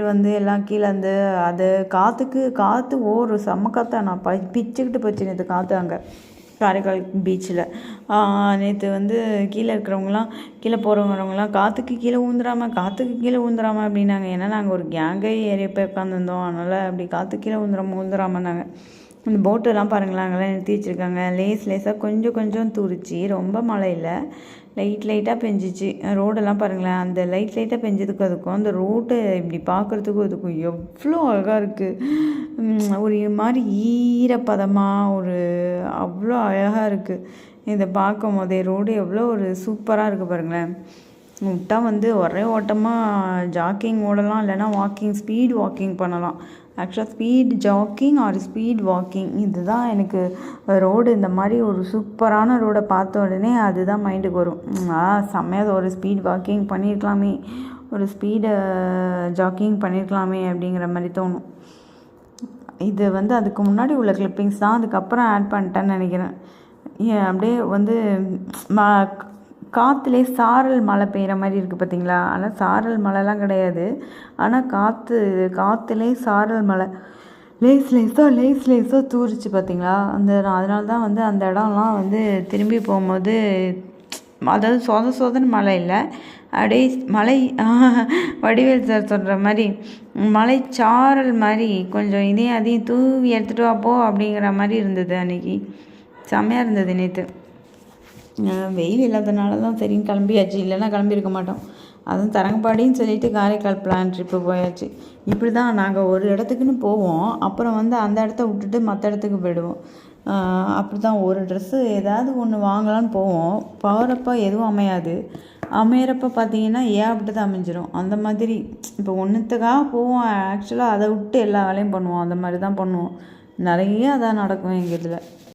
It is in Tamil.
வந்து எல்லாம் கீழே வந்து அது காற்று செம்ம காற்றா நான் பிச்சுக்கிட்டு போச்சு நேற்று காற்று அங்கே காரைக்கால் பீச்சில். நேற்று வந்து கீழே இருக்கிறவங்களாம் கீழே போகிறவங்கலாம் காற்றுக்கு கீழே ஊந்துடாமல் அப்படின்னாங்க. ஏன்னா நாங்கள் ஒரு கேங்கே ஏறி போய் உட்காந்துருந்தோம். அதனால் அப்படி காற்றுக்கு கீழே ஊந்துடாமன்னாங்க. இந்த போட்டெல்லாம் பாருங்களேன், அங்கெல்லாம் நிறுத்தி வச்சுருக்காங்க. லேசாக கொஞ்சம் தூரிச்சு, ரொம்ப மழை இல்லை, லைட்டாக பெஞ்சிச்சு. ரோடெல்லாம் பாருங்களேன், அந்த லைட்டாக பெஞ்சதுக்கும் அதுக்கும் அந்த ரோட்டை இப்படி பார்க்குறதுக்கும் அதுக்கும் எவ்வளோ அழகாக இருக்குது. ஒரு மாதிரி ஈரப்பதமாக அவ்வளோ அழகாக இருக்குது. இதை பார்க்கும் போதே ரோடு எவ்வளோ ஒரு சூப்பராக இருக்குது பாருங்களேன். விட்டா வந்து ஒரே ஓட்டமாக ஜாக்கிங் ஓடலாம், இல்லைன்னா ஸ்பீட் வாக்கிங் பண்ணலாம். ஆக்சுவலாக speed jogging or speed walking இதுதான் எனக்கு ரோடு. இந்த மாதிரி ஒரு சூப்பரான ரோடை பார்த்த உடனே அதுதான் மைண்டுக்கு வரும். செம்மையாக ஒரு ஸ்பீட் வாக்கிங் பண்ணியிருக்கலாமே, ஒரு ஸ்பீடு ஜாக்கிங் பண்ணியிருக்கலாமே அப்படிங்கிற மாதிரி தோணும். இது வந்து அதுக்கு முன்னாடி உள்ள கிளிப்பிங்ஸ் தான், அதுக்கப்புறம் ஆட் பண்ணிட்டேன்னு நினைக்கிறேன். அப்படியே வந்து காற்றுலேயே சாரல் மழை பெய்கிற மாதிரி இருக்குது பார்த்தீங்களா? ஆனால் சாரல் மழைலாம் கிடையாது, ஆனால் காற்றுலேயே சாரல் மழை லேஸாக தூரிச்சு பார்த்தீங்களா? அதனால தான் வந்து அந்த இடம்லாம் வந்து திரும்பி போகும்போது, அதாவது சொதன்னு மழை இல்லை, அப்படியே மழை வடிவேல் சார் சொல்கிற மாதிரி மழை சாரல் மாதிரி கொஞ்சம் அதையும் தூவி எடுத்துகிட்டு வாப்போ அப்படிங்கிற மாதிரி இருந்தது. அன்றைக்கி செம்மையாக இருந்தது நேற்று. வெயில் இல்லாதனால தான் சரின்னு கிளம்பியாச்சு, இல்லைன்னா கிளம்பியிருக்க மாட்டோம். அதுவும் தரங்கம்பாடின்னு சொல்லிட்டு காரைக்கால் பிளான் ட்ரிப்பு போயாச்சு. இப்படி தான் நாங்கள் ஒரு இடத்துக்குன்னு போவோம், அப்புறம் வந்து அந்த இடத்த விட்டுட்டு மற்ற இடத்துக்கு போயிடுவோம். அப்படி தான் ஒரு ட்ரெஸ்ஸு ஏதாவது ஒன்று வாங்கலான்னு போவோம், போகிறப்ப எதுவும் அமையிறப்ப பார்த்தீங்கன்னா அப்படி தான் அமைஞ்சிரும். அந்த மாதிரி இப்போ ஒன்றுத்துக்காக போவோம், ஆக்சுவலாக அதை விட்டு எல்லா வேலையும் பண்ணுவோம். அந்த மாதிரி தான் பண்ணுவோம். நிறைய அதான் நடக்கும் எங்கள் இதில்.